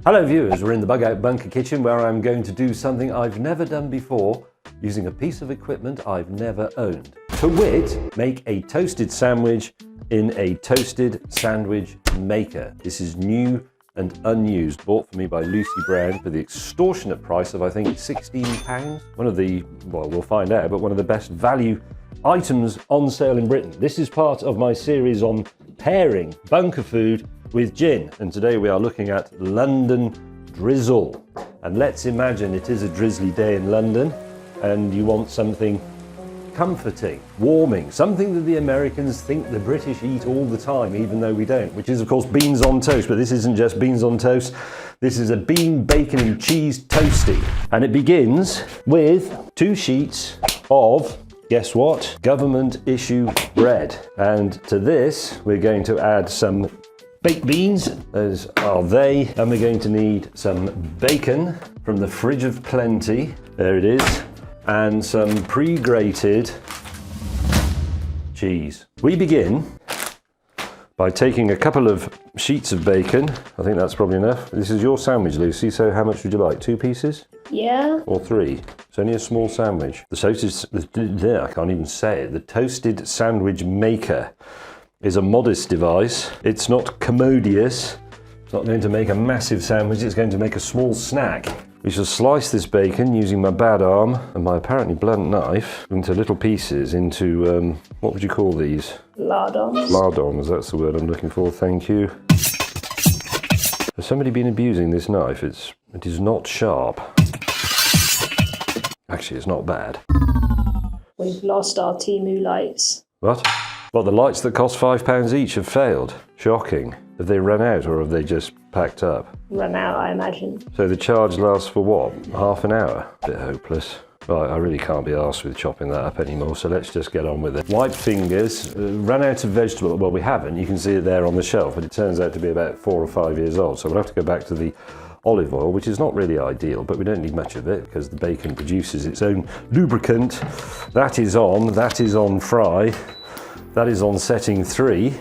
Hello viewers, we're in the Bugout Bunker Kitchen where I'm going to do something I've never done before using a piece of equipment I've never owned. To wit, make a toasted sandwich in a toasted sandwich maker. This is new and unused, bought for me by Lucy Brown for the extortionate price of I think £16. One of the, well we'll find out, but one of the best value items on sale in Britain. This is part of my series on pairing bunker food with gin, and today we are looking at London drizzle. And let's imagine it is a drizzly day in London and you want something comforting, warming, something that the Americans think the British eat all the time, even though we don't, which is of course beans on toast. But this isn't just beans on toast, this is a bean, bacon and cheese toastie. And it begins with 2 sheets of, guess what? Government issue bread. And to this we're going to add some baked beans, as are they, and we're going to need some bacon from the fridge of plenty, there it is, and some pre-grated cheese. We begin by taking a couple of sheets of bacon. I think that's probably enough. This is your sandwich, Lucy, so how much would you like? 2 pieces? Yeah. Or 3? It's only a small sandwich. The toasted, I can't even say it, the toasted sandwich maker is a modest device. It's not commodious. It's not going to make a massive sandwich, it's going to make a small snack. We shall slice this bacon using my bad arm and my apparently blunt knife into little pieces, into, what would you call these? Lardons. Lardons, that's the word I'm looking for, thank you. Has somebody been abusing this knife? It is not sharp. Actually, it's not bad. We've lost our Temu lights. What? Well, the lights that cost £5 each have failed. Shocking. Have they run out or have they just packed up? Run out, I imagine. So the charge lasts for what? Half an hour? Bit hopeless. Right, I really can't be arsed with chopping that up anymore, so let's just get on with it. White fingers, ran out of vegetable. Well, we haven't. You can see it there on the shelf, but it turns out to be about 4 or 5 years old. So we'll have to go back to the olive oil, which is not really ideal, but we don't need much of it because the bacon produces its own lubricant. That is on fry. That is on setting 3.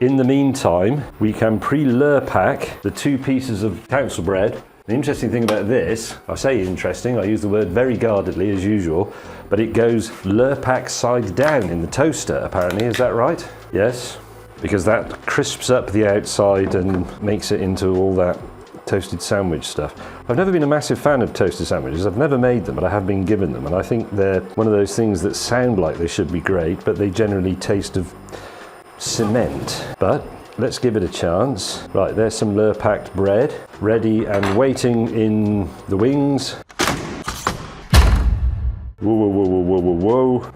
In the meantime, we can pre-Lurpak the 2 pieces of council bread. The interesting thing about this, I say interesting, I use the word very guardedly as usual, but it goes Lurpak side down in the toaster apparently, is that right? Yes, because that crisps up the outside and makes it into all that toasted sandwich stuff. I've never been a massive fan of toasted sandwiches. I've never made them, but I have been given them, and I think they're one of those things that sound like they should be great, but they generally taste of cement. But let's give it a chance. Right, there's some Lurpak bread, ready and waiting in the wings. Whoa, whoa, whoa, whoa, whoa, whoa, whoa.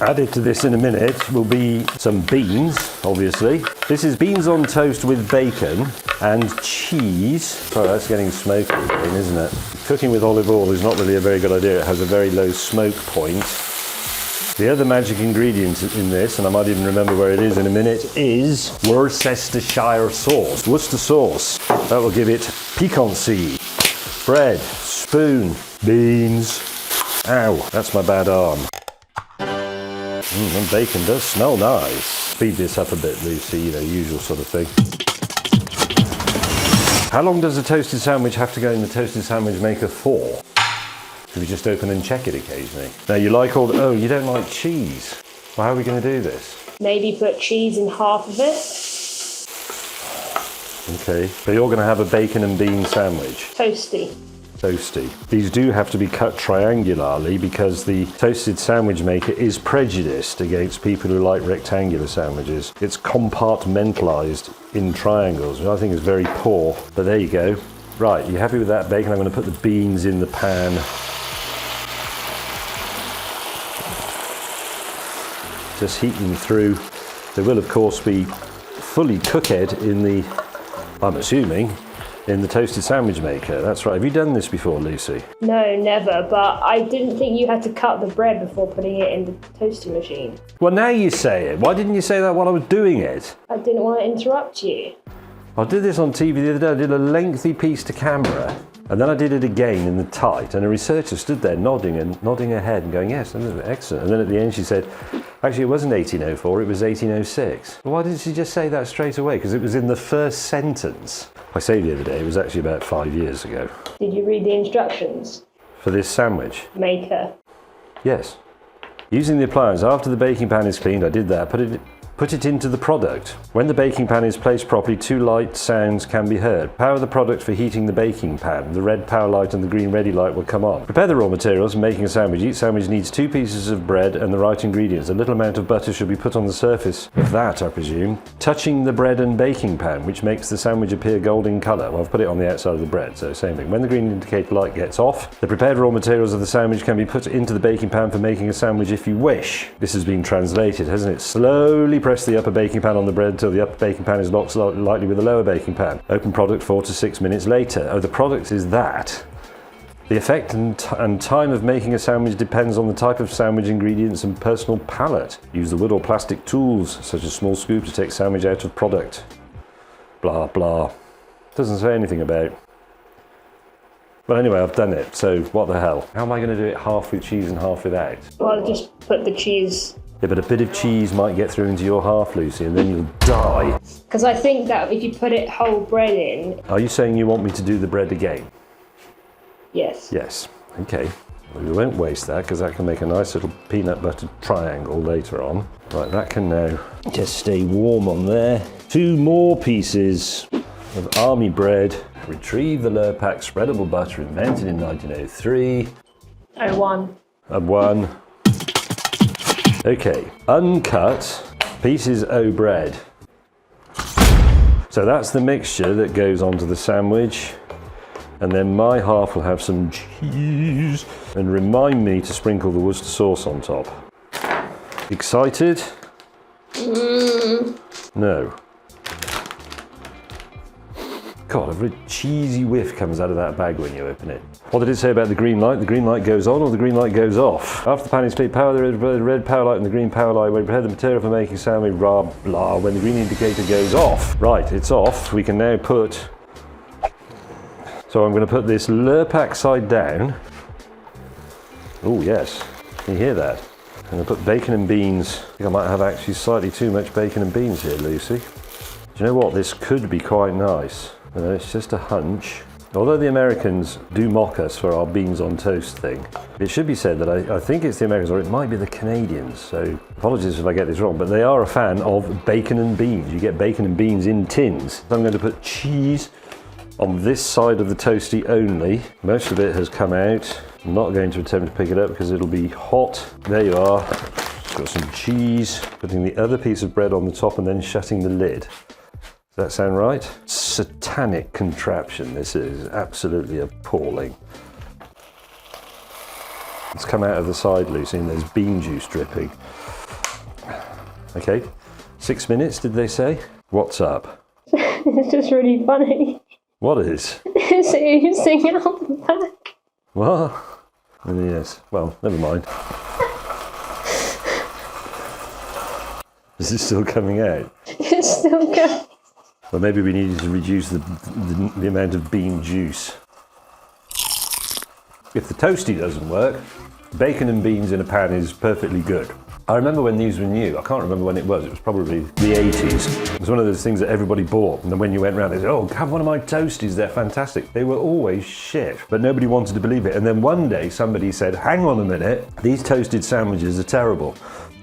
Added to this in a minute will be some beans, obviously. This is beans on toast with bacon and cheese. Sorry, that's getting smoky again, isn't it? Cooking with olive oil is not really a very good idea. It has a very low smoke point. The other magic ingredient in this, and I might even remember where it is in a minute, is Worcestershire sauce. Worcester sauce. That will give it piquancy. Bread, spoon, beans. Ow, that's my bad arm. And bacon does smell nice. Speed this up a bit, Lucy, you know, usual sort of thing. How long does a toasted sandwich have to go in the toasted sandwich maker for? Should we just open and check it occasionally? Now you like all the, oh, you don't like cheese. Well, how are we going to do this? Maybe put cheese in half of it. Okay, so you're going to have a bacon and bean sandwich. Toasty. Toasty. These do have to be cut triangularly because the toasted sandwich maker is prejudiced against people who like rectangular sandwiches. It's compartmentalized in triangles, which I think is very poor, but there you go. Right, you happy with that bacon? I'm going to put the beans in the pan. Just heat them through. They will of course be fully cooked in the, I'm assuming, in the toasted sandwich maker. That's right. Have you done this before, Lucy? No, never, but I didn't think you had to cut the bread before putting it in the toasting machine. Well, now you say it. Why didn't you say that while I was doing it? I didn't want to interrupt you. I did this on TV the other day. I did a lengthy piece to camera And then I did it again in the tight, and a researcher stood there nodding her head and going, yes, excellent. And then at the end she said, actually it wasn't 1804, it was 1806. Well, why didn't she just say that straight away? Because it was in the first sentence. I say the other day, it was actually about 5 years ago. Did you read the instructions? For this sandwich? Maker. Yes. Using the appliance after the baking pan is cleaned, I did that, put it into the product. When the baking pan is placed properly, 2 light sounds can be heard. Power the product for heating the baking pan. The red power light and the green ready light will come on. Prepare the raw materials for making a sandwich. Each sandwich needs 2 pieces of bread and the right ingredients. A little amount of butter should be put on the surface of that, I presume, touching the bread and baking pan, which makes the sandwich appear golden colour. Well, I've put it on the outside of the bread, so same thing. When the green indicator light gets off, the prepared raw materials of the sandwich can be put into the baking pan for making a sandwich if you wish. This has been translated, hasn't it? Slowly press the upper baking pan on the bread until the upper baking pan is locked lightly with the lower baking pan. Open product 4 to 6 minutes later. Oh, the product is that. The effect and time of making a sandwich depends on the type of sandwich, ingredients and personal palate. Use the wood or plastic tools, such as small scoop, to take sandwich out of product. Blah, blah. Doesn't say anything about. Well, anyway, I've done it, so what the hell? How am I going to do it half with cheese and half without? Well, just put the cheese. Yeah, but a bit of cheese might get through into your half, Lucy, and then you'll die. Because I think that if you put it whole bread in... Are you saying you want me to do the bread again? Yes. Yes. Okay. Well, we won't waste that because that can make a nice little peanut butter triangle later on. Right, that can now just stay warm on there. 2 more pieces of army bread. Retrieve the Lurpak spreadable butter invented in 1903. 01. And 1. Okay, uncut pieces o' bread. So that's the mixture that goes onto the sandwich. And then my half will have some cheese. And remind me to sprinkle the Worcester sauce on top. Excited? No. God, a very cheesy whiff comes out of that bag when you open it. What did it say about the green light? The green light goes on or the green light goes off? After the pan is clean, power the red power light and the green power light. When prepare the material for making sandwich, blah, blah. When the green indicator goes off. Right, it's off. We can now put... So I'm going to put this Lurpak side down. Oh, yes. Can you hear that? I'm going to put bacon and beans. I think I might have actually slightly too much bacon and beans here, Lucy. Do you know what? This could be quite nice. It's just a hunch. Although the Americans do mock us for our beans on toast thing, it should be said that I think it's the Americans, or it might be the Canadians, so apologies if I get this wrong, but they are a fan of bacon and beans. You get bacon and beans in tins. So I'm going to put cheese on this side of the toasty only. Most of it has come out. I'm not going to attempt to pick it up because it'll be hot. There you are. Got some cheese. Putting the other piece of bread on the top and then shutting the lid. Does that sound right? Satanic contraption, this is absolutely appalling. It's come out of the side, Lucy, and there's bean juice dripping. Okay, 6 minutes, did they say? What's up? It's just really funny. What is? It's oozing out the back. What? Yes, well, never mind. Is it still coming out? It's still going. Well, maybe we needed to reduce the amount of bean juice. If the toasty doesn't work, bacon and beans in a pan is perfectly good. I remember when these were new. I can't remember when it was probably the 80s. It was one of those things that everybody bought, and then when you went around, they said, oh, have one of my toasties, they're fantastic. They were always shit, but nobody wanted to believe it. And then one day somebody said, hang on a minute, these toasted sandwiches are terrible.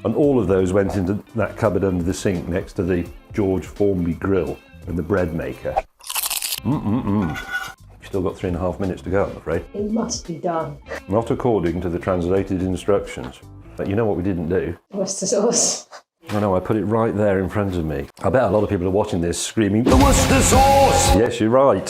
And all of those went into that cupboard under the sink next to the George Formby grill and the bread maker. You've still got 3.5 minutes to go, I'm afraid. It must be done. Not according to the translated instructions. But you know what we didn't do? Worcester sauce. I know, I put it right there in front of me. I bet a lot of people are watching this screaming, the Worcester sauce! Yes, you're right.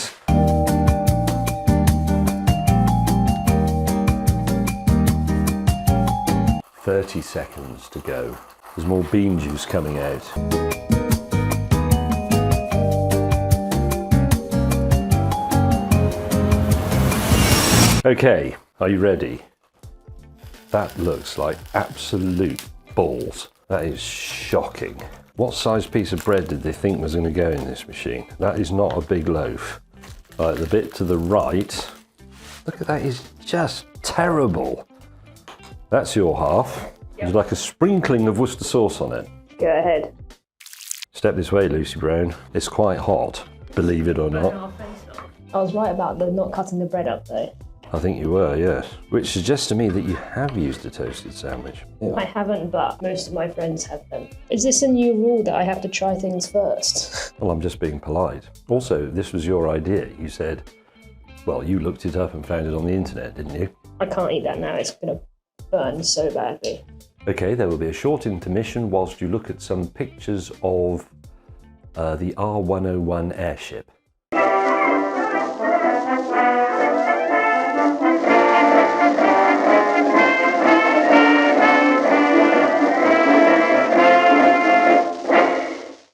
"30 seconds to go. There's more bean juice coming out. Okay, are you ready? That looks like absolute balls. That is shocking. What size piece of bread did they think was going to go in this machine? That is not a big loaf. Right, the bit to the right Look at that, it's just terrible. That's your half. There's like a sprinkling of Worcester sauce on it. Go ahead. Step this way, Lucy Brown. It's quite hot, believe it or not. I was right about the not cutting the bread up though. I think you were, yes. Which suggests to me that you have used a toasted sandwich. Yeah. I haven't, but most of my friends have them. Is this a new rule that I have to try things first? Well, I'm just being polite. Also, this was your idea. You said, well, you looked it up and found it on the internet, didn't you? I can't eat that now, it's gonna burn so badly. Okay, there will be a short intermission whilst you look at some pictures of the R101 airship.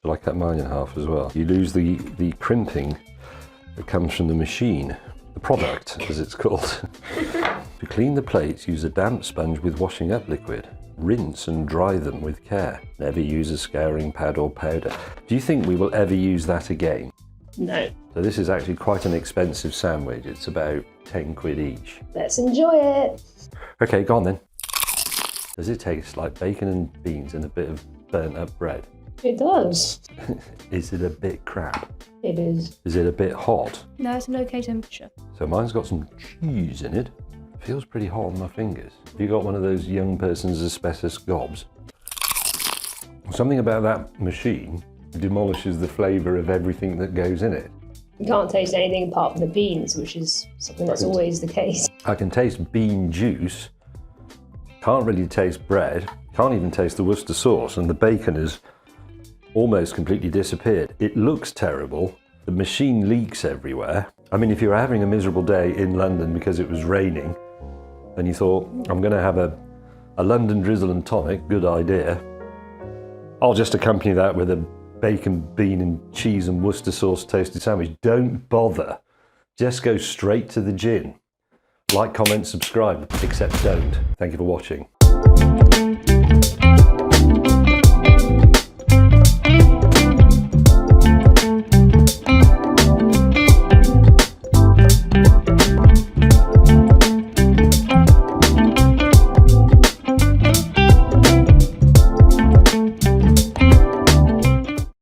I cut mine in half as well. You lose the crimping that comes from the machine, the product as it's called. To clean the plates, use a damp sponge with washing up liquid. Rinse and dry them with care. Never use a scouring pad or powder. Do you think we will ever use that again? No. So this is actually quite an expensive sandwich. It's about 10 quid each. Let's enjoy it. Okay, go on then. Does it taste like bacon and beans and a bit of burnt up bread? It does. Is it a bit crap? It is. Is it a bit hot? No, it's an okay temperature. So mine's got some cheese in it. Feels pretty hot on my fingers. Have you got one of those young person's asbestos gobs? Something about that machine demolishes the flavour of everything that goes in it. You can't taste anything apart from the beans, which is something that's always the case. I can taste bean juice, can't really taste bread, can't even taste the Worcester sauce, and the bacon has almost completely disappeared. It looks terrible. The machine leaks everywhere. I mean, if you were having a miserable day in London because it was raining, and you thought, I'm going to have a London drizzle and tonic, good idea. I'll just accompany that with a bacon, bean and cheese and Worcester sauce toasted sandwich. Don't bother. Just go straight to the gin. Like, comment, subscribe, except don't. Thank you for watching.